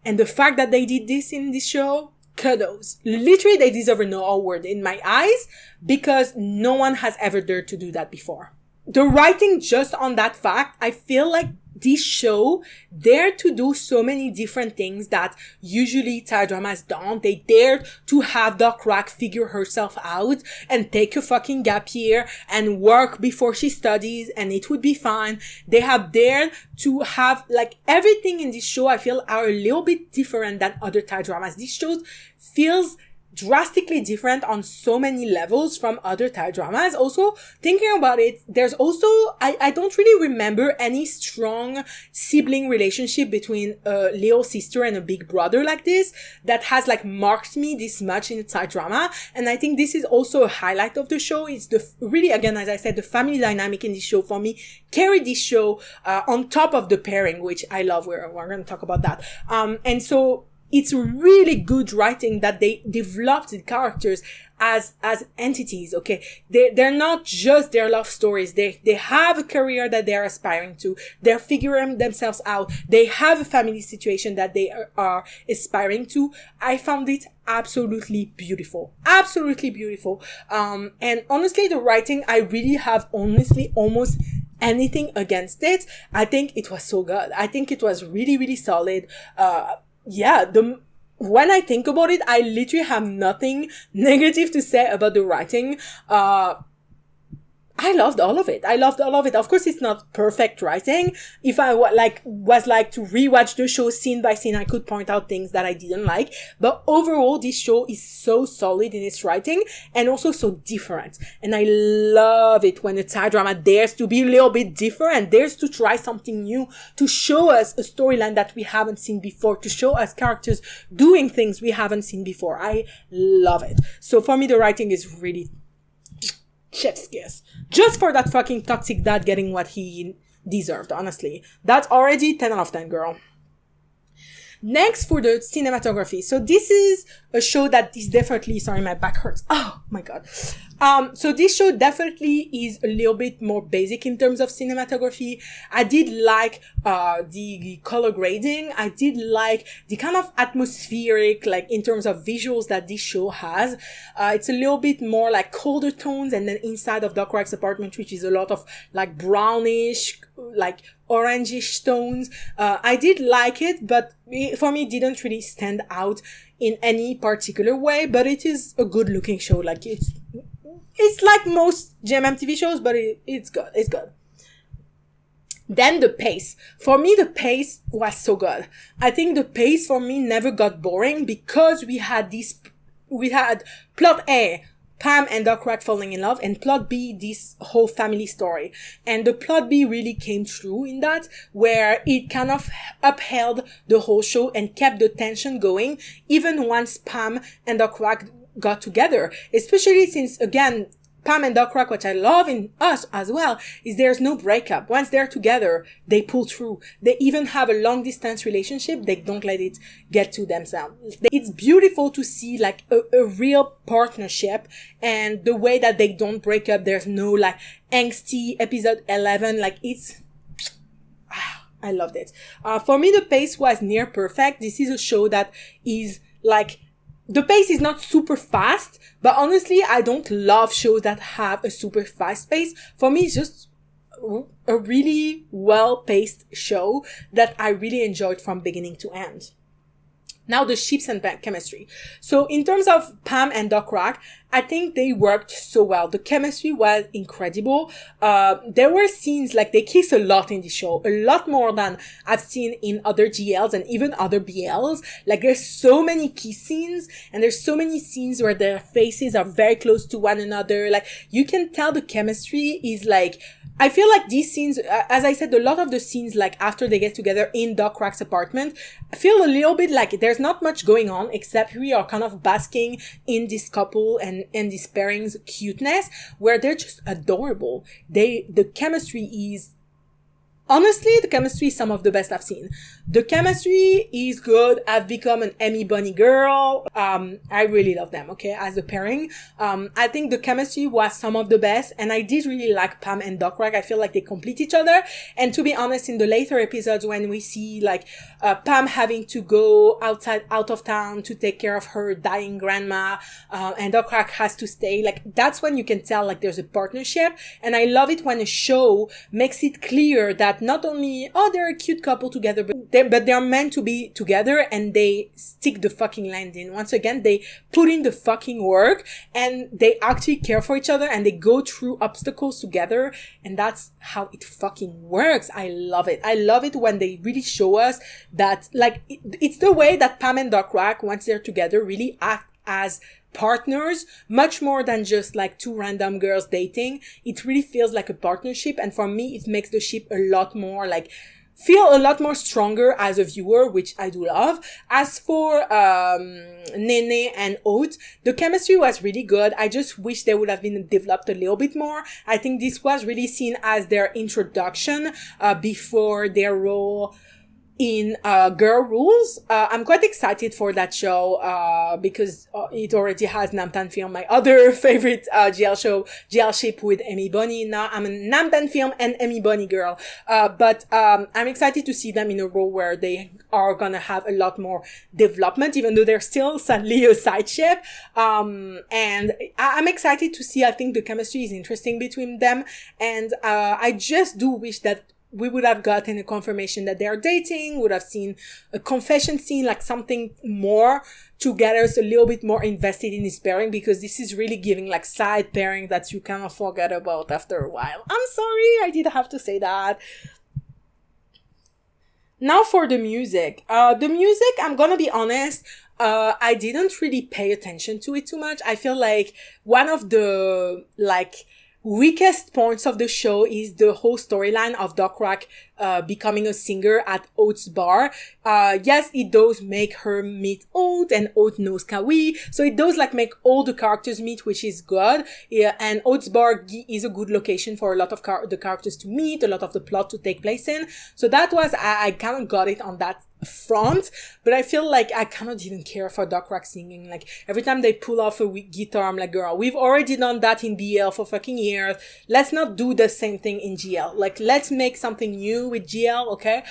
And the fact that they did this in this show, kudos. Literally, they deserve no award in my eyes because no one has ever dared to do that before. The writing just on that fact, I feel like this show dared to do so many different things that usually Thai dramas don't. They dared to have Doc Rock figure herself out and take a fucking gap year and work before she studies, and it would be fine. They have dared to have, like, everything in this show I feel are a little bit different than other Thai dramas. This show feels drastically different on so many levels from other Thai dramas. Also, thinking about it, there's also, I don't really remember any strong sibling relationship between a little sister and a big brother like this that has like marked me this much in a Thai drama. And I think this is also a highlight of the show. It's really, again, as I said, the family dynamic in this show for me carried this show on top of the pairing, which I love. We're going to talk about that. And so it's really good writing that they developed the characters as entities, okay? They're not just their love stories. They have a career that they're aspiring to. They're figuring themselves out. They have a family situation that they are aspiring to. I found it absolutely beautiful. Absolutely beautiful. And honestly, the writing, I really have honestly almost anything against it. I think it was so good. I think it was really, really solid. When I think about it, I literally have nothing negative to say about the writing. I loved all of it. Of course, it's not perfect writing. If I was to rewatch the show scene by scene, I could point out things that I didn't like. But overall, this show is so solid in its writing and also so different. And I love it when a Thai drama dares to be a little bit different, dares to try something new, to show us a storyline that we haven't seen before, to show us characters doing things we haven't seen before. I love it. So for me, the writing is really chef's kiss. Just for that fucking toxic dad getting what he deserved, honestly. That's already 10 out of 10, girl. Next, for the cinematography. So this is a show that is definitely, sorry, my back hurts. Oh my God. So this show definitely is a little bit more basic in terms of cinematography. I did like, the color grading. I did like the kind of atmospheric, like in terms of visuals that this show has. It's a little bit more like colder tones, and then inside of Doc Rack's apartment, which is a lot of like brownish, like orangish tones. I did like it, but for me, it didn't really stand out in any particular way, but it is a good looking show. Like it's like most GMM TV shows, but it's good. It's good. Then the pace. For me, the pace was so good. I think the pace for me never got boring because we had plot A, Pam and Doc Rack falling in love, and plot B, this whole family story. And the plot B really came true in that, where it kind of upheld the whole show and kept the tension going, even once Pam and Doc Rack got together. Especially since, again, Pam and Doc Rack, what I love in Us as well, is there's no breakup. Once they're together, they pull through. They even have a long distance relationship. They don't let it get to themselves. It's beautiful to see like a real partnership, and the way that they don't break up. There's no like angsty episode 11. Like I loved it. For me, the pace was near perfect. This is a show that is like, the pace is not super fast, but honestly, I don't love shows that have a super fast pace. For me, it's just a really well-paced show that I really enjoyed from beginning to end. Now, the ships and chemistry. So in terms of Pam and Doc Rack, I think they worked so well. The chemistry was incredible. There were scenes, like they kiss a lot in the show, a lot more than I've seen in other GLs and even other BLs. Like there's so many kiss scenes, and there's so many scenes where their faces are very close to one another. Like you can tell the chemistry is like, I feel like these scenes, as I said, a lot of the scenes, like after they get together in Doc Rack's apartment, I feel a little bit like there's not much going on, except we are kind of basking in this couple and this pairing's cuteness, where they're just adorable. The chemistry is, honestly, the chemistry is some of the best I've seen. The chemistry is good. I've become an Emmy Bunny girl. I really love them, okay, as a pairing. I think the chemistry was some of the best, and I did really like Pam and Doc Rack. I feel like they complete each other. And to be honest, in the later episodes, when we see like Pam having to go out of town to take care of her dying grandma, and Doc Rack has to stay, like that's when you can tell like there's a partnership. And I love it when a show makes it clear that not only, they're a cute couple together, but they're meant to be together, and they stick the fucking landing. Once again, they put in the fucking work, and they actually care for each other, and they go through obstacles together, and that's how it fucking works. I love it. I love it when they really show us that, like, it's the way that Pam and Doc Rack, once they're together, really act as partners, much more than just like two random girls dating. It really feels like a partnership, and for me, it makes the ship a lot more like, feel a lot more stronger as a viewer, which I do love. As for Nene and Oat, the chemistry was really good. I just wish they would have been developed a little bit more. I think this was really seen as their introduction before their role in Girl Rules. I'm quite excited for that show because it already has Namtan Film, my other favorite GL show, GL Ship with Emmy Bunny. Now I'm a Namtan Film and Emmy Bunny girl. But I'm excited to see them in a role where they are gonna have a lot more development, even though they're still sadly a side ship. And I'm excited to see. I think the chemistry is interesting between them, and I just do wish that we would have gotten a confirmation that they're dating, would have seen a confession scene, like something more to get us a little bit more invested in this pairing, because this is really giving like side pairing that you kind of forget about after a while. I'm sorry, I did have to say that. Now for the music. The music, I'm gonna be honest, I didn't really pay attention to it too much. I feel like one of the, like, weakest points of the show is the whole storyline of Dokrak becoming a singer at Oat's bar. Yes, it does make her meet Oat, and Oat knows Kawi, so it does like make all the characters meet, which is good. Yeah, and Oat's bar is a good location for a lot of the characters to meet, a lot of the plot to take place in. So that was, I kind of got it on that front, but I feel like I kind of didn't care for Dokrak singing. Like, every time they pull off a guitar, I'm like, girl, we've already done that in BL for fucking years. Let's not do the same thing in GL. Like, let's make something new with GL, okay?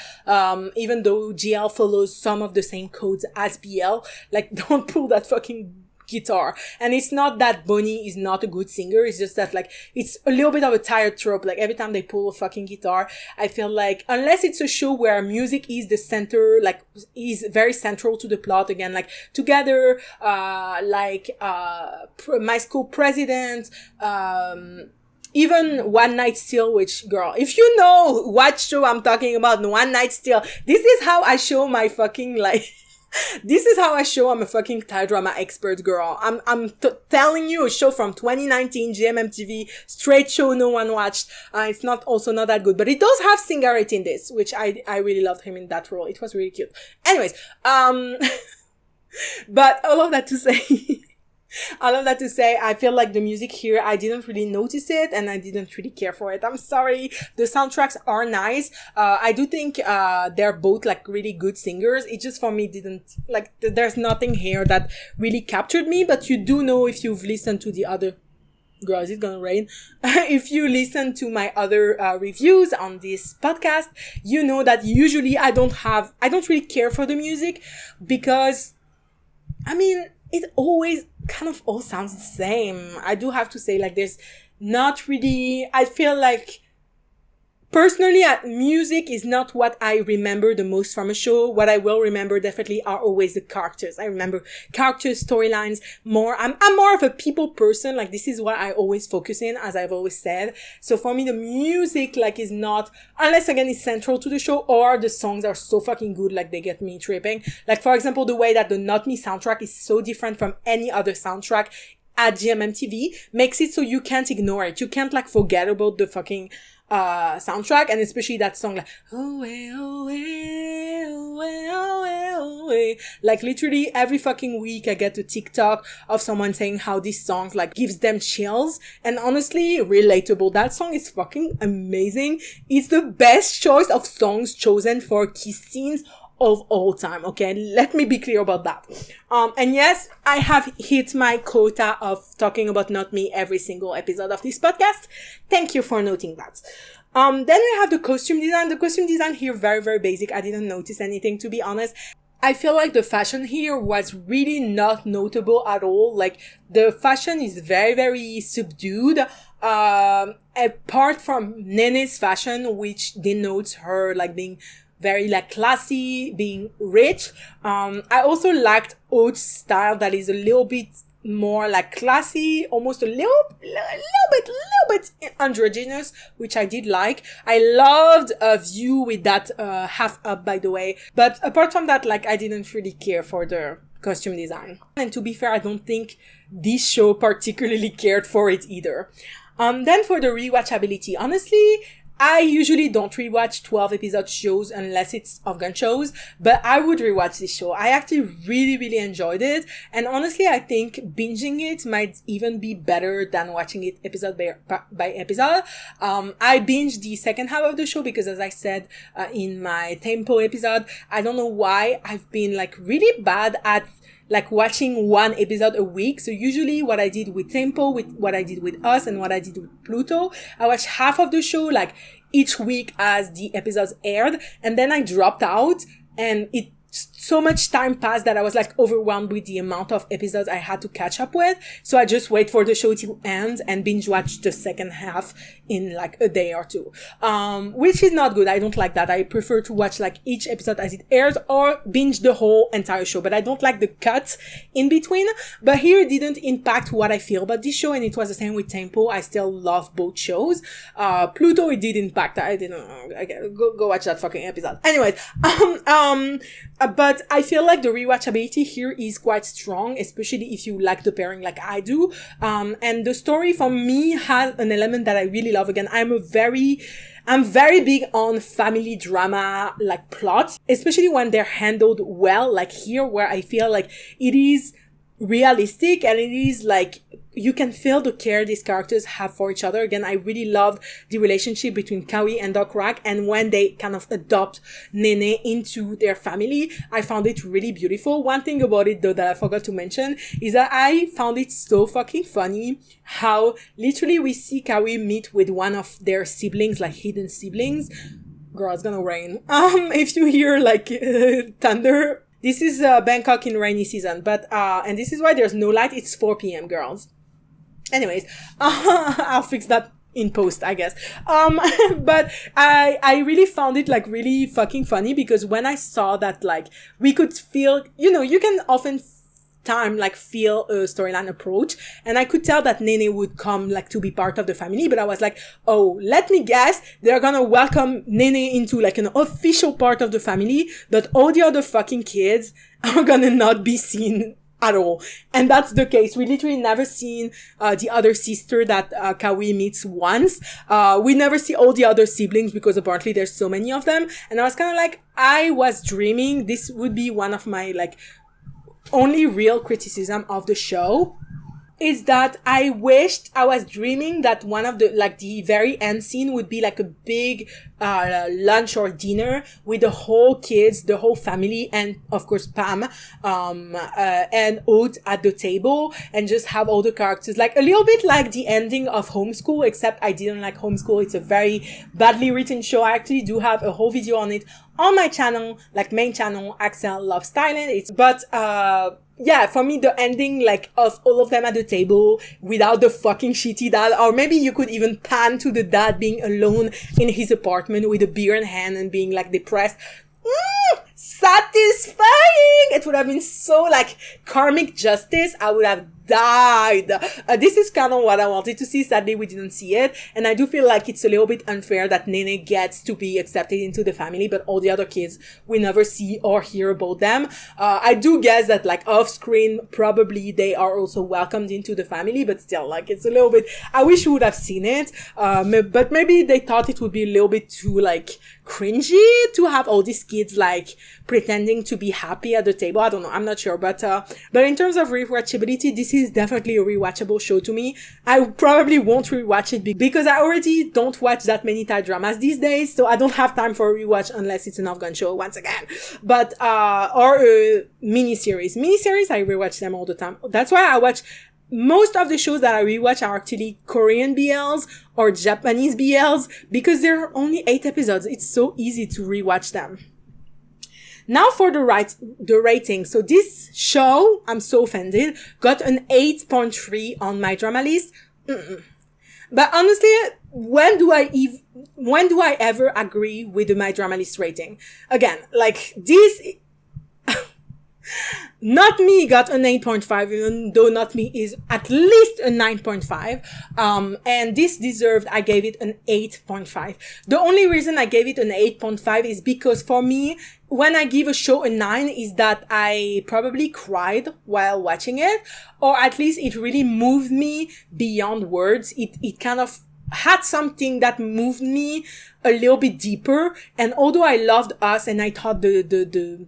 Even though GL follows some of the same codes as BL, like, don't pull that fucking guitar. And it's not that Bonnie is not a good singer, it's just that, like, it's a little bit of a tired trope. Like, every time they pull a fucking guitar, I feel like, unless it's a show where music is the center, like, is very central to the plot, again, like Together, My School President, even One Night Still, which, girl, if you know what show I'm talking about, One Night Still, this is how I show my fucking, like, this is how I show I'm a fucking Thai drama expert, girl. I'm telling you, a show from 2019, GMMTV, straight show no one watched. It's not that good, but it does have Singaret in this, which I really loved him in that role. It was really cute. Anyways, but all of that to say, I feel like the music here, I didn't really notice it, and I didn't really care for it. I'm sorry. The soundtracks are nice. I do think, they're both like really good singers. It just, for me, didn't, like, there's nothing here that really captured me, but you do know, if you've listened to the other, girl, is it gonna rain? If you listen to my other reviews on this podcast, you know that usually I don't really care for the music, because, I mean, it always kind of all sounds the same. I do have to say, like, there's not really, I feel like, personally, music is not what I remember the most from a show. What I will remember definitely are always the characters. I remember characters, storylines more. I'm more of a people person. Like, this is what I always focus in, as I've always said. So for me, the music, like, is not, unless again it's central to the show, or the songs are so fucking good, like, they get me tripping. Like, for example, the way that the Not Me soundtrack is so different from any other soundtrack at GMMTV makes it so you can't ignore it. You can't, like, forget about the fucking soundtrack, and especially that song, like, oh, oh, oh, oh, oh, like, literally every fucking week I get a TikTok of someone saying how this song, like, gives them chills, and honestly, relatable. That song is fucking amazing. It's the best choice of songs chosen for kiss scenes of all time, okay? Let me be clear about that. And yes, I have hit my quota of talking about Not Me every single episode of this podcast. Thank you for noting that. Then we have the costume design. The costume design here, very, very basic. I didn't notice anything, to be honest. I feel like the fashion here was really not notable at all. Like, the fashion is very, very subdued. Apart from Nene's fashion, which denotes her, like, being very, like, classy, being rich. I also liked Oat's style, that is a little bit more, like, classy, almost a little bit androgynous, which I did like. I loved View with that half up, by the way. But apart from that, like, I didn't really care for the costume design. And to be fair, I don't think this show particularly cared for it either. Then for the rewatchability, honestly, I usually don't rewatch 12 episode shows unless it's Afghan shows, but I would rewatch this show. I actually really, really enjoyed it. And honestly, I think binging it might even be better than watching it episode by episode. I binged the second half of the show because, as I said in my Tempo episode, I don't know why I've been like really bad at like watching one episode a week. So usually what I did with Tempo, with what I did with Us, and what I did with Pluto, I watched half of the show like each week as the episodes aired, and then I dropped out, and it so much time passed that I was like overwhelmed with the amount of episodes I had to catch up with. So I just wait for the show to end and binge watch the second half in like a day or two. Which is not good. I don't like that. I prefer to watch like each episode as it airs or binge the whole entire show. But I don't like the cuts in between. But here it didn't impact what I feel about this show, and it was the same with Tempo. I still love both shows. Pluto, it did impact. I didn't go watch that fucking episode. Anyways, but I feel like the rewatchability here is quite strong, especially if you like the pairing like I do. And the story for me has an element that I really love. Again, I'm very big on family drama, like plots, especially when they're handled well, like here, where I feel like it is realistic and it is like you can feel the care these characters have for each other. Again, I really love the relationship between Kawi and Doc Rack, and when they kind of adopt Nene into their family, I found it really beautiful. One thing about it though that I forgot to mention is that I found it so fucking funny how literally we see Kawi meet with one of their siblings, like hidden siblings. Girl, it's gonna rain. If you hear like thunder, this is Bangkok in rainy season, but and this is why there's no light. It's 4 p.m. girls. Anyways, I'll fix that in post, I guess. But I really found it like really fucking funny, because when I saw that like we could feel, you can often feel a storyline approach, and I could tell that Nene would come like to be part of the family, but I was like, oh, let me guess, they're gonna welcome Nene into like an official part of the family, but all the other fucking kids are gonna not be seen at all. And that's the case. We literally never seen the other sister that Kawi meets once. We never see all the other siblings because apparently there's so many of them. And I was kind of like, I was dreaming. This would be one of my like only real criticism of the show, is that I wished I was dreaming that one of the, like the very end scene would be like a big lunch or dinner with the whole kids, the whole family, and of course Pam and Aude at the table, and just have all the characters, like a little bit like the ending of Homeschool, except I didn't like Homeschool. It's a very badly written show. I actually do have a whole video on it on my channel, like main channel, Axelle Loves Thailand. Yeah, for me, the ending, like, of all of them at the table without the fucking shitty dad, or maybe you could even pan to the dad being alone in his apartment with a beer in hand and being, like, depressed. Satisfying! It would have been so, like, karmic justice. I would have died. This is kind of what I wanted to see. Sadly, we didn't see it. And I do feel like it's a little bit unfair that Nene gets to be accepted into the family, but all the other kids, we never see or hear about them. I do guess that, like, off screen, probably they are also welcomed into the family, but still, like, it's a little bit, I wish we would have seen it. But maybe they thought it would be a little bit too, like, cringy to have all these kids, like, pretending to be happy at the table. I don't know. I'm not sure. But in terms of rewatchability, this is definitely a rewatchable show to me. I probably won't rewatch it because I already don't watch that many Thai dramas these days. So I don't have time for a rewatch unless it's an Afghan show once again. But, or a miniseries. Miniseries, I rewatch them all the time. That's why I watch most of the shows that I rewatch are actually Korean BLs or Japanese BLs, because there are only 8 episodes. It's so easy to rewatch them. Now for the rating. So this show, I'm so offended, got an 8.3 on my drama list. But honestly, when do I ever agree with the my drama list rating? Again, like this, Not Me got an 8.5, even though Not Me is at least a 9.5. And this deserved, I gave it an 8.5. The only reason I gave it an 8.5 is because for me, when I give a show a 9 is that I probably cried while watching it, or at least it really moved me beyond words. It kind of had something that moved me a little bit deeper. And although I loved Us and I thought the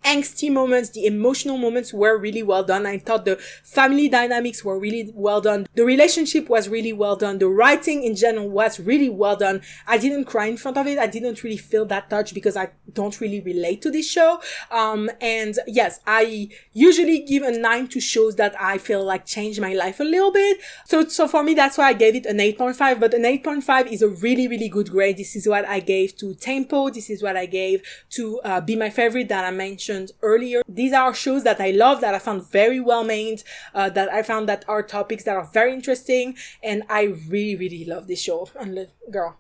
angsty moments, the emotional moments were really well done. I thought the family dynamics were really well done. The relationship was really well done. The writing in general was really well done. I didn't cry in front of it. I didn't really feel that touch because I don't really relate to this show. And yes, I usually give a 9 to shows that I feel like changed my life a little bit. So for me, that's why I gave it an 8.5, but an 8.5 is a really, really good grade. This is what I gave to Tempo. This is what I gave to Be My Favorite that I mentioned earlier. These are shows that I love, that I found very well made, that I found that are topics that are very interesting, and I really, really love this show. And girl,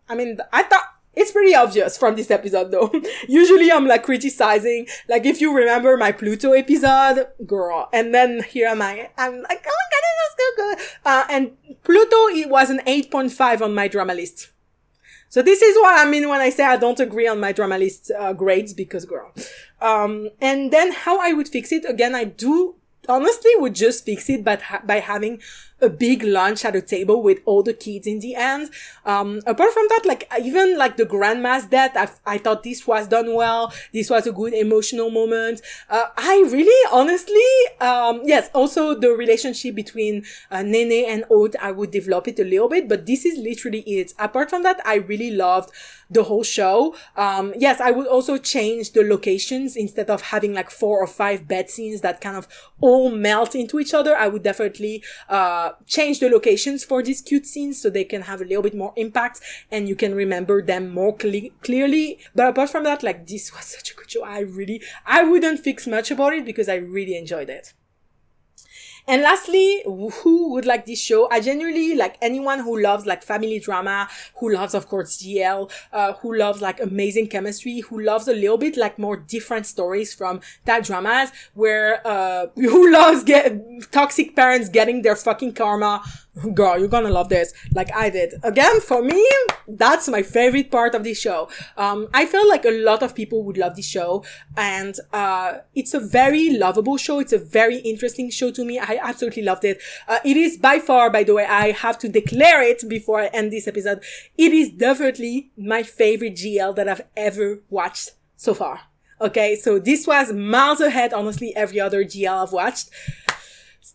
I mean, I thought it's pretty obvious from this episode though. Usually I'm like criticizing, like if you remember my Pluto episode, girl, and then here I'm like, oh my god, it was so good. And Pluto, it was an 8.5 on my drama list. So this is what I mean when I say I don't agree on my drama list grades, because girl. And then how I would fix it, again, I do honestly would just fix it by having a big lunch at a table with all the kids in the end. Apart from that, like even like the grandma's death, I thought this was done well. This was a good emotional moment. I really honestly, yes, also the relationship between Nene and Aude, I would develop it a little bit, but this is literally it. Apart from that, I really loved the whole show. Yes, I would also change the locations. Instead of having like 4 or 5 bed scenes that kind of all melt into each other, I would definitely change the locations for these cute scenes so they can have a little bit more impact and you can remember them more clearly. But apart from that, like, this was such a good show. I wouldn't fix much about it because I really enjoyed it. And lastly, who would like this show? I genuinely like anyone who loves like family drama, who loves, of course, GL, who loves like amazing chemistry, who loves a little bit like more different stories from that dramas, where, who loves toxic parents getting their fucking karma. Girl, you're gonna love this, like I did. Again, for me, that's my favorite part of this show. I feel like a lot of people would love this show, and it's a very lovable show. It's a very interesting show to me. I absolutely loved it. It is by far, by the way, I have to declare it before I end this episode, it is definitely my favorite GL that I've ever watched so far. Okay, so this was miles ahead, honestly, every other GL I've watched.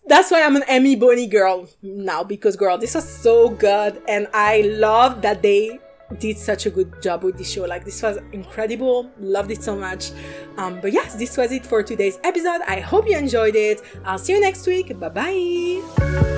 That's why I'm an Emmy Boney girl now, because girl, this was so good, and I love that they did such a good job with this show. Like, this was incredible, loved it so much. But yes, this was it for today's episode. I hope you enjoyed it. I'll see you next week. Bye bye.